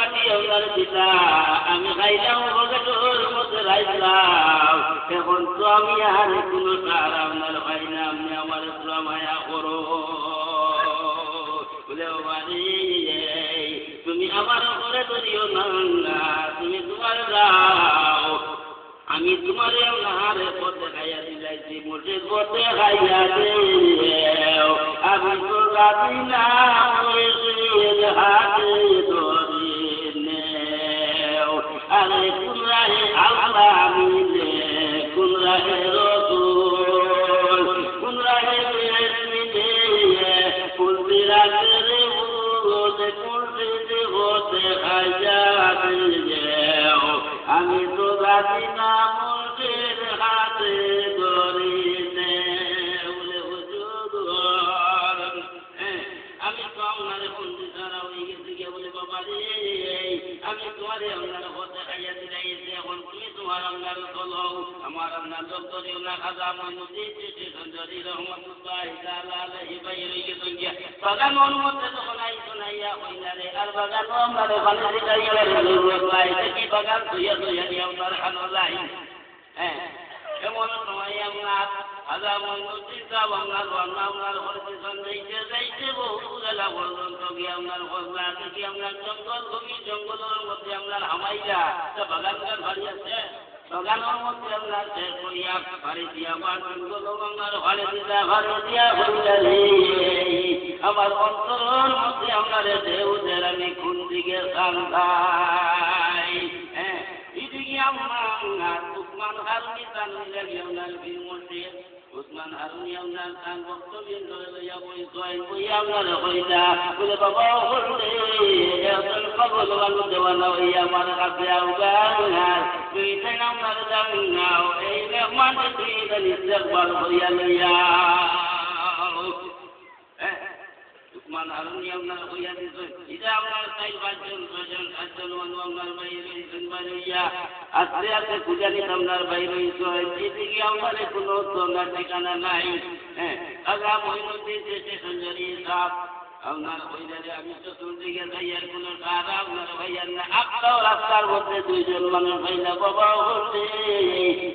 আমি আপনার পিতা আমি খাইলাম বগেটোর মধ্যে রাইলাম এখন তো আমি আর কোনো সার আপনার ভাই না আপনি আমার মায়া করো বলে বাড়ি তুমি আমার ঘরে ধরিও না তুমি তোমার যাও আমি তোমার নাহারে পথে খাইয়া দিলাইছি মুর্শিদ পথে খাইয়া দে আমি তো রাজি না হাতে ধরি নেও আরে কোন রাহে আল্লাহ মিলে কোন রাহে রসুল কোন রাহে মিলে কুলবি রাতে রে বলতে কুলবি হতে খাইয়া দেও আমি তো রাজি না মুর্শিদ হাতে ধরি বলে হুজুর আমি তো আপনার বন্ধু ছাড়া হয়ে গেছি গিয়ে বলে বাবা রে আমি তোমার আপনার হতে খাইয়া দিলাইছি এখন তুমি তোমার আপনার চলো আমার আপনার দপ্তরিও না খাজা মনুদি সঞ্জরি রহমতুল্লাহ আলাইহি বাইরে গেছেন গিয়া বাগান অনুমতে তখন আইসো নাইয়া হইলা রে আর বাগান আমার ভালো দিকাইয়া রে কি বাগান তুইয়া নিয়ে আপনার খানো লাই এমন সময় আপনার খাজা মনুদি সাহেব আপনার হরতে যাইতে বহু গেলা পর্যন্ত গিয়ে আপনার হজলা থেকে আপনার জঙ্গল গভীর জঙ্গলের মধ্যে আপনার হামাইলা বাগান ভারী আছে বাগানের মধ্যে আপনার শেষ করিয়া ভারী দিয়া জঙ্গল আপনার ভারে দিয়া ভারে দিয়া হইলে আমার অন্তরের মধ্যে আপনার দেউদের আমি কোন দিকে সান্ধাই এদিকে আমার উসমান হারুনি তানবিলা আপনার বীর মুর্শিদ উসমান হারুনি আপনার তান বক্তব্য লইয়া বইয়া আপনার হইলা বলে বাবা হলে এখন কবল বানু দেওয়ানা হইয়া আমার কাছে আউগার তুই তাই আপনার জানাও এই মেহমান তুই ইস্তেকবাল হইয়া লইয়া উসমান হারুনি আপনার হইয়া দিয়েছেন এটা আপনার 4-5 জন 7 জন আপনার বাইরে হয়েছেন বাড়িয়া আস্তে আস্তে পূজারি আপনার বাইরে হয়েছেন এদিকে আমার কোনো তোলার ঠিকানা নাই আগা মহিনুদ্দি দেশে সঞ্জরি সাপ আপনার হইলে আমি তো দিকে যাইয়ার কোনো সারা আপনার ভাইয়ার না আপনার রাস্তার মধ্যে 2 জন মানুষ ভাইলা বাবা বলছে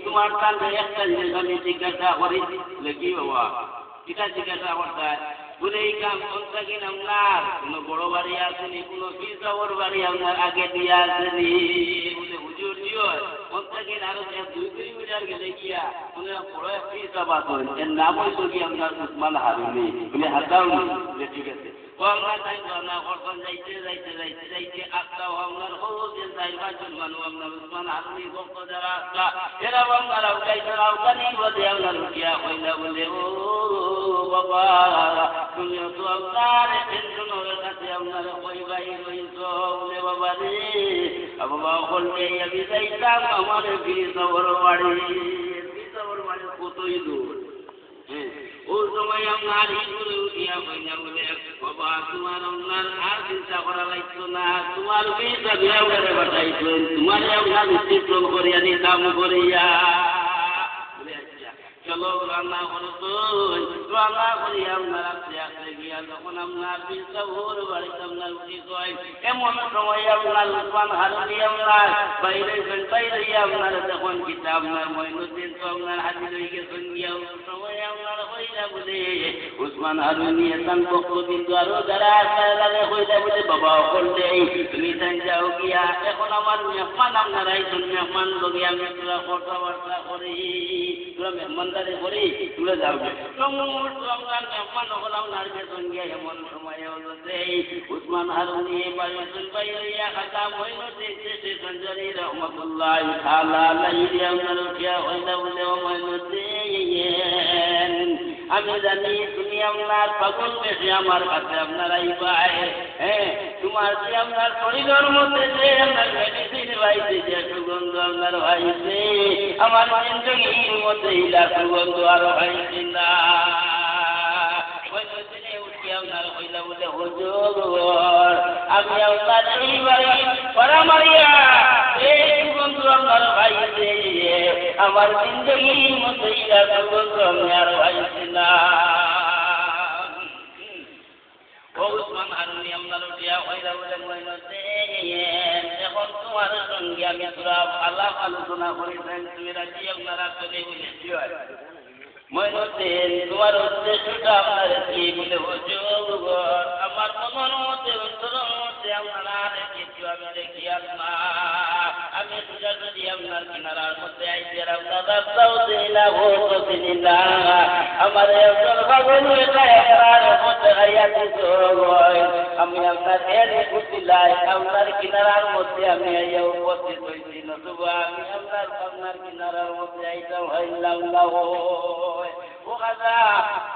তোমার কাছে একটা জিনিস আমি জিজ্ঞাসা করি কি বাবা এটা জিজ্ঞাসা করতে বলে এই কাম কোনটা কি আপনার কোনো বড় বাড়ি আসেনি কোনো পিসাবর বাড়ি আপনার আগে দিয়ে আসেনি বলে হুজুর জিও কোনটা কি আরো 2 কিলোমিটার গেলে গিয়া কোনো বড় পিসাব আসেন এর নাম হইতো কি আপনার উসমান হারুনি বলে হাতাও বলে ঠিক আছে ও আমরা তাই না করছেন যাইতে আটটা আপনার হচ্ছে 4-5 জন মানুষ আপনার উসমান হারুনি ভক্ত যারা আসলা এরা আপনার আউকানি বলে আপনার উঠিয়া হইলা বলে ও বাবা তুমি তো আপনার টেনশনের কাছে আপনার কই ভাই রইছ বলে বাবা রে বাবা বললে আমি যাইতাম আমার পিসাবর বাড়ি কতই দূর ওই সময় আপনার হিন্দুরে উঠিয়া হইনা বলে বাবা তোমার আপনার আর চিন্তা করা লাগতো না তোমার পিসা বিয়া করে বাটাইছেন তোমার আপনার চিত্র করিয়া নিতাম করিয়া চলো রান্না করতো রান্না করি আপনার আস্তে আস্তে গিয়া যখন আপনার পিসাবর বাড়িতে আপনার উঠি কয় এমন সময় আপনার উসমান হারুনি আপনার বাইরে আপনার যখন গীতা আপনার মঈনুদ্দিন তো আপনার হাজির হয়ে গেছেন গিয়া সময় আপনার হইলা বলে উসমান হারুনি এসান বক্তব্য আরো যারা লাগে হইলা বলে বাবা করলে তুমি তাই যাও গিয়া এখন আমার মেহমান আপনার আইসুন মেহমান লগিয়া আমি তোরা কথাবার্তা করি তোরা মেহমানদারি করি তুলে যাবে আপনার মেহমান হল আপনার বেতন গিয়া এমন সময় হল উসমান হারুনি বাইরে খাতা মঈনুদ্দিন দেশে সঞ্জরি রহমতুল্লাহ আলাইহি আপনার উঠিয়া হইলা বলে মঈনুদ্দিন আমি জানি তুমি আপনার পাগল বেশি আমার কাছে আপনার আইবাই তোমার যে আপনার শরীরের মধ্যে যে আপনার মেডিসিন পাইছে যে সুগন্ধ আপনার পাইছে আমার জিন্দগির মধ্যে ইলা সুগন্ধ আরো পাইছে না আপনার হইলা বলে হুজুর আমি আপনার এইবারে পরামারিয়া এই সুগন্ধ আপনার পাইছে আমার জিন্দগির মধ্যে ইলা সুগন্ধ আমি আর পাইছি না ও উসমান হারুনি আপনার উঠিয়া হইলা বলে মঈনুদ্দিন এখন তোমার সঙ্গে আমি তোরা আলাপ আলোচনা করেছেন তুমি রাজি আপনারা চলে বলেছি মইনুদ্দিন তোমার উদ্দেশ্যটা আপনার কি বলে হুজুর আমার মনের মধ্যে অন্তরের মধ্যে আপনার কিছু আমি দেখি আমি যদি আপনার কিনারার মধ্যে আইসিয়ার আপনার রাস্তাও দিই না ভোটও দিই না আমার একজন পাগল আপনার মধ্যে আইয়া দিত আমি আপনার এনে বুঝিলাই আপনার কিনারার মধ্যে আমি আইয়া উপস্থিত হয়েছি নতুবা আমি আপনার কিনারার মধ্যে আইতাম হইলাম না ও কাজা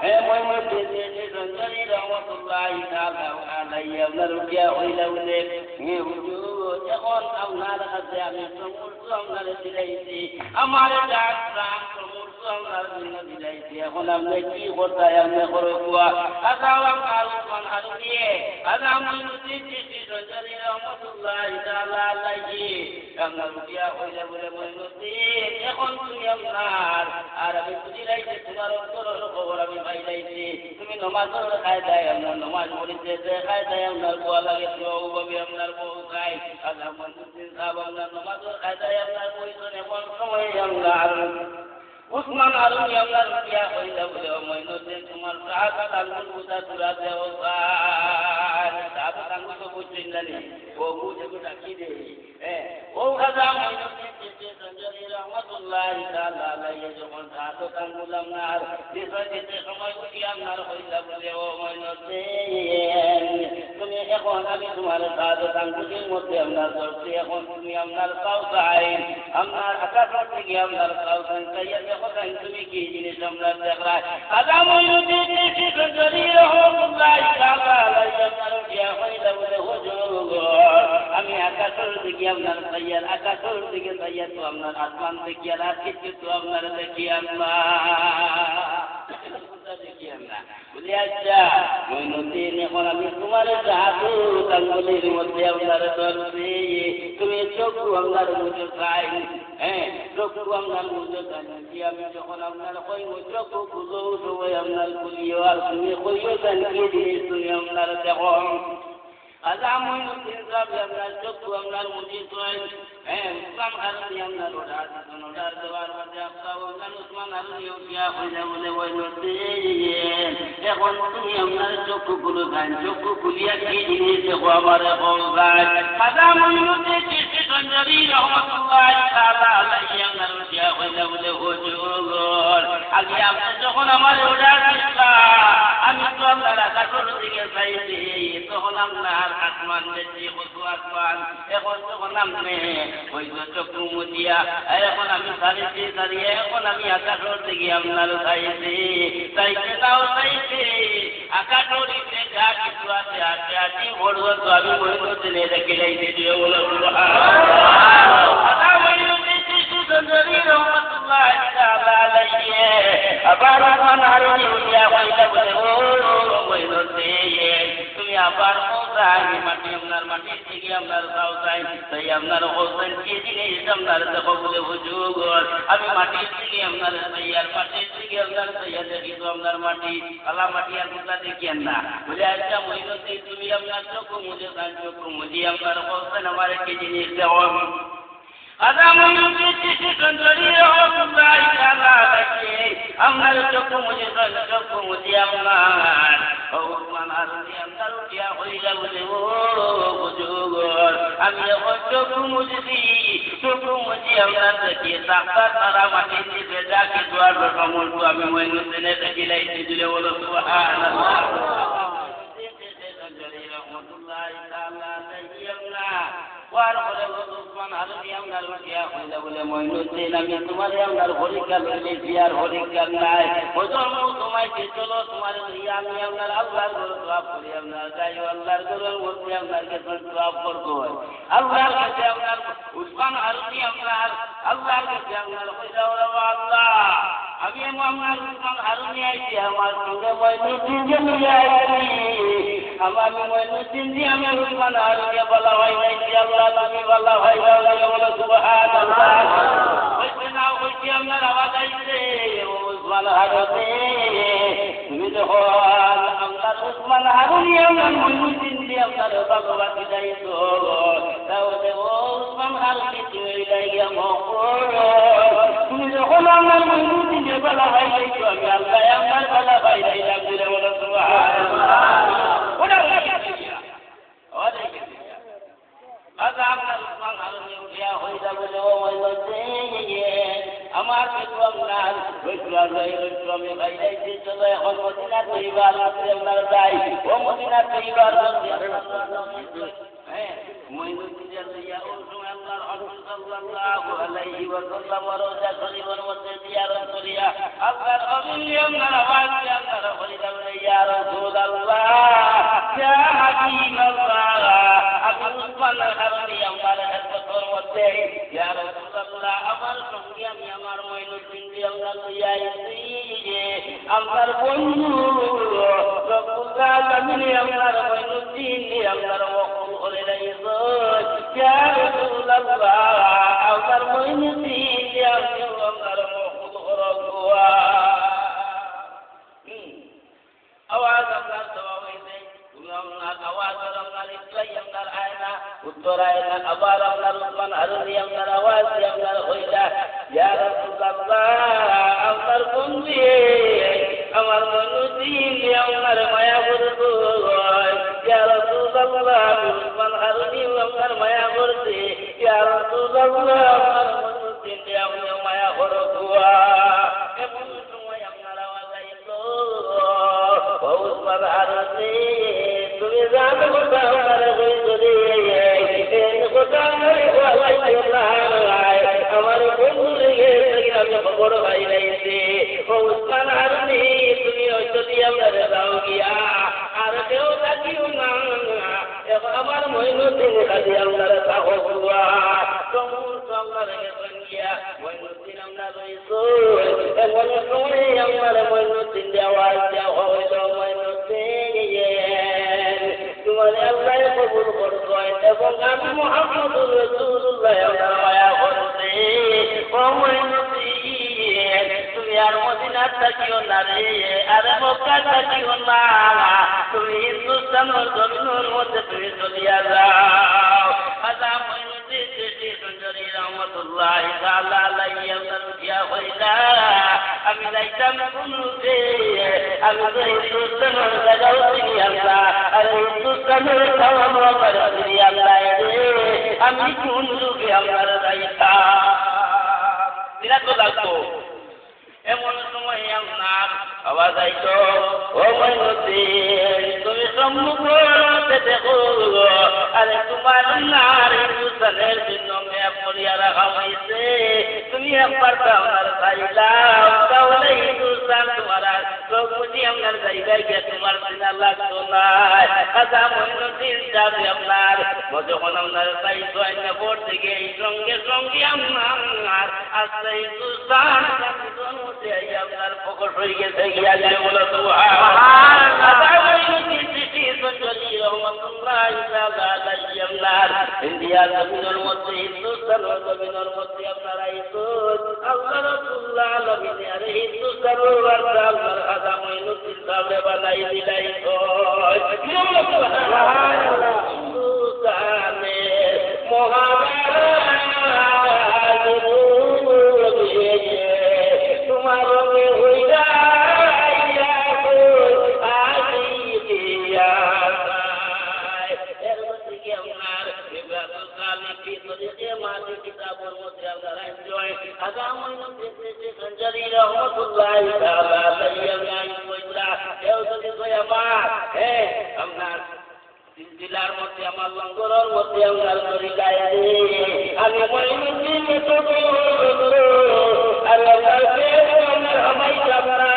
হে মইনুদ্দিন রঞ্জনী রহমতুল্লাহি তাআলা আলাইহি আপনার উঠিয়া হইলা বলে হে হুজুর এখন আপনার কাছে আমি সমস্ত আপনার দিলাইছি আমার ডাক প্রাণ সমস্ত আপনার জন্য দিলাইছি এখন আপনি কি করতাই আপনি করে কুয়া কাজা আমার উসমান হারুনিয়ে কাজা মইনুদ্দিন রঞ্জনী রহমতুল্লাহি তাআলা আলাইহি আপনার উঠিয়া হইলা বলে মইনুদ্দিন এখন তুমি আপনার আর আমি বুঝিলাইছি তোমার অন্তরের খবর আমি পাইলাইছি তুমি নমাজের কায়দায় আপনার নমাজ পড়িতে যে কায়দায় আপনার গোয়া লাগে ওভাবে আপনার বউ খাই আল্লাহ মইনুদ্দিন সাহেব আপনার নমাজের কায়দায় আপনার পরিচয় এমন সময় আপনার উসমান হারুনি আপনার উঠিয়া হইলা বলে মইনুদ্দিন তোমার সাহায্য আঙ্গুল বুঝা তুলা দেও সাহায্য আঙ্গুল তো বুঝছেন জানি ও বুঝে ডাকি দে ও রাজা মইনুদ্দিন রঞ্জনী রহমতুল্লাহি তাআলা আলাইহি যখন সাহায্য আঙ্গুল আপনার দিতে সময় উঠি আপনার হইলা বলে ও মইনুদ্দিন তুমি এখন আমি তোমার সাহায্য আঙ্গুলের মধ্যে আপনার ধরছি এখন তুমি আপনার পাও চাই আপনার আকাশ থেকে আপনার পাও চাইয়া তুমি কি জিনিস আপনার দেখলাই রাজা মইনুদ্দিন রঞ্জনী রহমতুল্লাহি তাআলা আলাইহি আপনার উঠিয়া হইলা বলে হুজুর আমি আকাশের দিকে আপনার চাইয়ার আকাশের দিকে চাইয়া তো আপনার আসমান দেখিয়া আর কিছু তো আপনার দেখি আমরা বলি আচ্ছা মইনুদ্দিন এখন আমি তোমার জাদু আঙ্গুলের মধ্যে আপনার ধরছি তুমি চক্ষু আপনার মুজো চাই চক্ষু আপনার মুজো চাই আমি যখন আপনার কই চক্ষু খুলো সবাই আপনার খুলিও আর তুমি কইও জানি জিনিস তুমি আপনার দেখো আজা মইনুদ্দিন সাহেব আপনার চক্ষু আপনার মুজি চাই উসমান হারুনি আপনার অর্ডার দেওয়ার মধ্যে আপনার উসমান হারুনি উঠিয়া হইলা বলে মইনুদ্দিন এখন তুমি আপনার চক্ষু খুলো যান চক্ষু খুলিয়া কি জিনিস দেখো আমার আজা মইনুদ্দিন রঞ্জনী রহমতুল্লাহি তাআলা আলাইহি আপনার উঠিয়া হইলা বলে হুজুর আগে আপনি যখন আমার অর্ডার দিলা আমি তো আপনার আকাশের দিকে চাইছি তখন আপনার আসমান দেখছি কত আসমান এখন যখন আপনি ওই চক্ষু মুজিয়া এখন আমি সারিয়ে এখন আমি আকাশের দিকে আপনার চাইছি চাইতে নাও চাইছি আকাশের দিকে যা কিছু আছে আছে আছি পর্যন্ত আমি মইনুদ্দিন রেখে যাইতে দিয়ে বলো আবার উসমান হারুনি উঠিয়া হইলা বলে ও মইনুদ্দিন তুমি আবার মাটি আপনার মাটির থেকে আপনার চাও চাই তাই আপনার হোসেন কি জিনিস আপনার দেখো বলে হুজুর আমি মাটির থেকে আপনার তৈয়ার মাটির থেকে আপনার তৈয়ার দেখি তো আপনার মাটি আলা মাটি আর কোথা দেখিয়েন না বলে আচ্ছা মইনুদ্দিন তুমি আপনার চক্ষু মুজে চান চক্ষু মুজি আপনার হোসেন আমার কি জিনিস দেখো আজা মইনুদ্দিন রঞ্জনী রহমতুল্লাহি তাআলা আলাইহি আপনার চক্ষু মুজি চান চক্ষু মুজি আপনার উসমান হারুনি আপনার উঠিয়া হইলা বলে ও হুজুর আমি এখন চক্ষু মুজি আপনার দেখি ডাক্তার তারা মাটির নিচে যা কিছু আর সমস্ত আমি মইনুদ্দিনের দেখি লাইতে দিলে বলো সুবহানাল্লাহ রহমতুল্লাহি তাআলা আলাইহি ওয়ার বলে উসমান হারুনি আপনার উঠিয়া হইলা বলে মইনুদ্দিন আমি তোমার আপনার পরীক্ষা লইলে জিয়ার পরীক্ষা নাই ওজন তোমায় কি চলো তোমার আমি আপনার আল্লাহর ঘরে দোয়া করি আপনার যাই আল্লাহর ঘরের মধ্যে আপনার কাছে দোয়া করবো আল্লাহর কাছে আপনার উসমান হারুনি আপনার আল্লাহর কাছে আপনার কইরা আল্লাহ আমি আমার উসমান হারুনি আইছি আমার সঙ্গে মইনুদ্দিন যে নিয়ে আইছি আমার মইনুদ্দিন যে আমি উসমান হারুনি বলা হয় নাই আল্লাহ তুমি বলা হয় বলো সুবহানাল্লাহ হইছে না হইছে আপনার আওয়াজ আইছে উসমান হারুনি তুমি যখন আপনার উসমান হারুনি আমার মইনুদ্দিন যে আপনার ভালোবাসি যাইতো গিয়া তুমি যখন আমার মহিনুদ্দিনে বেলা ভাই যাইছো আমি আল্লাহ আমার বেলা ভাই যাইলাম দিলে বলো আমার আমি ভাই যাইছি চলো এখন মদিনা তৈবার আপনার যাই ও মদিনা তৈবার মহিনুদ্দিনের লইয়া ওই সময় আল্লাহর রাসূল সাল্লাল্লাহু আলাইহি ওয়াসাল্লাম রওজা শরীফের মধ্যে জিয়ারত করিয়া আল্লাহর অবিলিয়াম আওয়াজ দিয়ে আল্লাহর ফরিদা বলে ইয়া রাসূলুল্লাহ ইয়া হাবিবাল্লাহ আমি উসমান হারনি আমার হাজরতের মধ্যে ইয়া রাসূলুল্লাহ আমার সঙ্গে আমি আমার মহিনুদ্দিন দিয়ে আল্লাহ লইয়া আইছি আমার বন্ধু রব্বুল আলামিন আমার মহিনুদ্দিন দিয়ে আল্লাহর ওয়াকুল করে রাইছো ইয়া রাসূলুল্লাহ আমার মহিনুদ্দিন দিয়ে আল্লাহর ওয়াকুল করগোয়া আওয়াজ আপনার জবাব হইছে তুমি আপনার আওয়াজ আপনার ইসলাই আপনার আয়না উত্তর আয়না আবার আপনার উসমান হারুনি আপনার আওয়াজ দিয়ে আপনার হইলা ইয়া রাসূলুল্লাহ আপনার বন্ধু আমার মহিনুদ্দিন দিয়ে আপনার মায়া করবো ইয়া রাসূলুল্লাহ উসমান হারুনি আপনার মায়া করছে ইয়া রাসূলুল্লাহ আমার মহিনুদ্দিন দিয়ে আপনি মায়া করবো এমন সময় আপনার আওয়াজ আইলো উসমান হারুনি তুমি জানো কথা আমার হইতো রে কথা আমার বন্ধু লেগে আমি খবর ভাই রাইছি উসমান হারুনি তুমি হয়তো দিয়ে আমরা যাও গিয়া আর কেউ থাকিও না আমার মহিনুদ্দিন খালি আপনার সাহস আপনার গিয়া মহিনুদ্দিন আমরা রইছো এমন সময় আমার মহিনুদ্দিন দেওয়ার দেওয়া হইল মহিনুদ্দিন তোমার আল্লাহ কবুল করছেন এবং আমি মুহাম্মদুর রাসূলুল্লাহ আপনার মায়া করছি ও মহিনুদ্দিন তুমি আর মদিনা থাকিও না রে আর মক্কা থাকিও না তুমি হিন্দুস্তানের জমিনের মধ্যে তুমি চলিয়া যাও আদা মহিনুদ্দিন সঞ্জরি রহমতুল্লাহ তাআলা আলাইহি আপনার উঠিয়া হইলা আমি যাইতাম কোনতে আমি তো হিন্দুস্তানের জায়গাও চিনি আল্লাহ আর হিন্দুস্তানের খাওয়ানো আমার চিনি আল্লাহ রে আমি কোন যুগে আমার যাইতাম বিরাট লাগতো এমন সময় আপনার আওয়াজ আইতো ও মহিনুদ্দিন তুমি সম্মুখ দেখো আরে তোমার নার হিন্দুস্তানের জন্য ম্যাপ করিয়া রাখা হয়েছে তুমি একবার আপনার চাইলাম তাহলে হিন্দুস্তান তোমার বুঝি আপনার জায়গায় গিয়ে তোমার চিনা লাগতো না কাজা মহিনুদ্দিন যাবে আপনার যখন আপনার চাইতো আইনে ভোট থেকে এই সঙ্গে সঙ্গে আপনার আসলে হিন্দুস্তান আপনার প্রকট হয়ে গেছে গিয়া যায় বলো তো ইন্ডিয়া জমিনের মধ্যে হিন্দুস্তানের জমিনের মধ্যে আপনারা আল্লাহ রাসূলুল্লাহ আলামিনে আর হিন্দুস্তানের বার্তা আপনার খাজা মঈনুদ্দিন সাহেব বানাই দিলাই হিন্দুস্তানে মহারাজ তোমার হইয়া কিতাবের মধ্যে আপনারা এনজয় আগামী সঞ্জরি রহমতুল্লাহ তাআলা আলাইহি কইলা কেউ যদি কই আমার আপনার জেলার মধ্যে আমার লঙ্গরের মধ্যে আপনার করি গায়ে আমি মহিনুদ্দিন তো আর আপনার আমাই যাবরা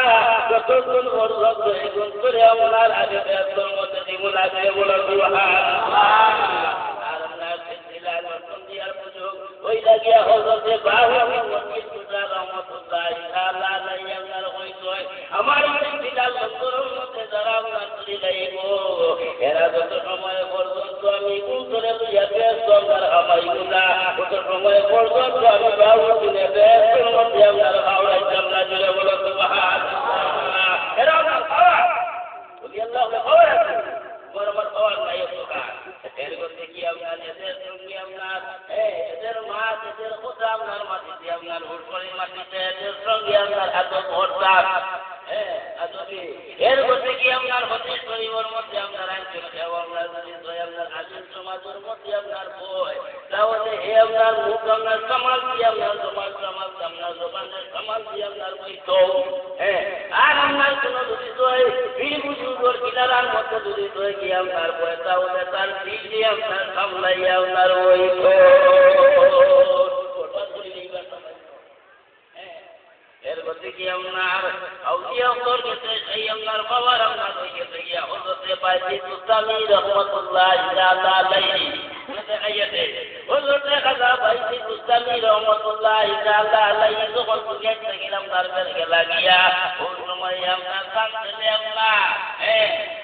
যতক্ষণ ওর শব্দ এগুন করে আপনার আগে ব্যস্তর মধ্যে দিব লাগে বলো সুবহানাল্লাহ ওই লাগিয়া হজরতে বাহুবলী মসজিদ সুজা রহমতুল্লাহ তাআলা আলাইহি আপনার হইতো আমার ইন্তিকাল লঙ্গরের মধ্যে যারা আপনার চলে যাইব এরা যত সময় পর্যন্ত আমি কুন্তরে লইয়া ব্যস্ত আপনার হামাইগুলা তত সময় পর্যন্ত আমি বাহুবলী ব্যস্তের মধ্যে আপনার হাওড়াইতাম না জুড়ে বলো সুবহানাল্লাহ এরা আপনার খাওয়া বলি আল্লাহ খাওয়া আছে আমার খাওয়ার নাই এর মধ্যে কি আপনার এদের সঙ্গে আপনার এদের মাছ এদের কোথা আপনার মাটিতে আপনার হুড়কড়ি মাটিতে এদের সঙ্গে আপনার আদব ভরতাম এর মধ্যে কি আপনার হতে শরীরের মধ্যে আপনার আইন আপনার আপনার আজিম সমাজের মধ্যে আপনার বই তাহলে এ আপনার মুখ আপনার সমাজ দিয়ে আপনার সমাজ আপনার জবানের সমাজ দিয়ে আপনার বই তো আর আপনার কোন যদি হয় বীর বুজুর্গর কিনারার মধ্যে যদি হয় কি আপনার বই তাহলে তার দিল দিয়ে আপনার সামলাইয়া আপনার ওই এর মধ্যে কি আপনার আউলিয়া উত্তর গেছে সেই আপনার বাবার আপনার হয়ে গেছে গিয়া হজরতে পাইছি তুস্তামি রহমতুল্লাহ আলাইহি হজরতে খাজা পাইছি তুস্তামি রহমতুল্লাহ আলাইহি যখন দুনিয়া থেকে আপনার বেরকে লাগিয়া ওই সময় আপনার কাঁদতে আপনার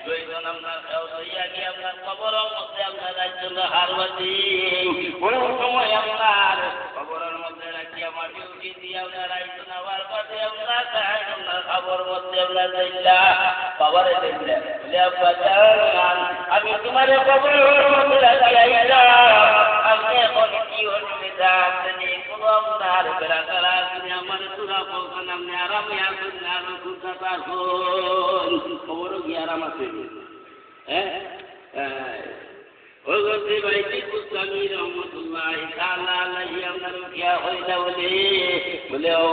দুইজন আপনার লইয়া গিয়ে আপনার কবরের মধ্যে আপনার একজন হারবাতি ওই সময় আপনার কবরের মধ্যে রাখিয়া মাটি উঠি দিয়ে আপনার একজন আবার পাশে আপনার খবর মধ্যে আপনার দিল্লা বাবারে দিল্লা বলে আব্বা জান আমি তোমার কবরের মধ্যে রাখিয়া আপনি এখন কি অসুবিধা আপনি কোনো আপনার বেড়া করা আপনি আমার সুরা পৌঁছান আপনি আরামে আসুন না আরো ঘুরতে আসুন খবরও কি আরাম আছে হজরতে বাইতি তুস্তামি রহমতুল্লাহ আলাইহি আপনার উঠিয়া হইলা বলে ও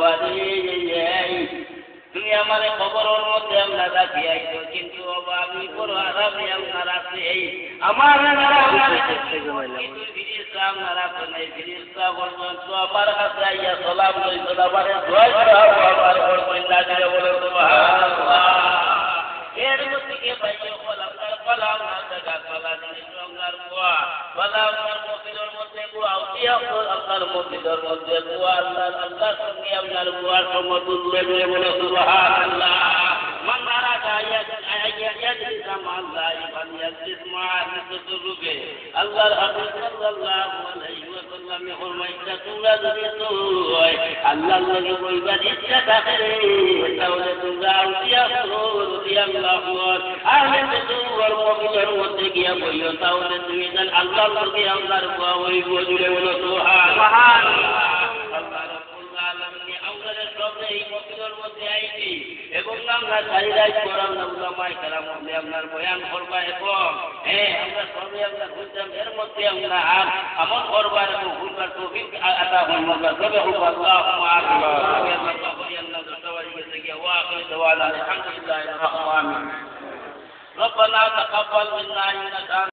তুমি আমার খবরের মধ্যে আমরা রাখি আইছো কিন্তু আমি বড় আরামে আপনার আছে আমার আপনারা ফিরিস্তা বলবেন তো আমার কাছে আইয়া সালাম লইছিল আমার বলে এর মধ্যে কে ভাইয়ে বলা বলা আপনার জায়গা বলা জিনিস আপনার গোয়া বলা আপনার মসজিদের মধ্যে গোয়া উঠিয়া আপনার মসজিদের মধ্যে গোয়া আল্লাহ আল্লাহ সঙ্গে আপনার গোয়ার সমতুল্য বলে সুবহানাল্লাহ من أراد أن يجلس مع الله فليجلس مع الرسل الله صلى الله عليه وسلم يقول ما يجلسون لذلك الله الذي يقول إستغفروا تولد الله يغفر الله أهل الرسول والمؤمنين والتقيا ويتولد من الله الذي يغفر ويقول سبحان الله এবং আমরা চাইরাই করাম না উলামায়ে কেরাম আপনার বয়ান করবা এবং আমরা সবাই আমরা বুঝতাম এর মধ্যে আমরা আমল করবার এবং ভুলবার তৌফিক আতা হন আমরা সবে হোক আল্লাহুম্মা আমিন ربنا تقبل منا إنك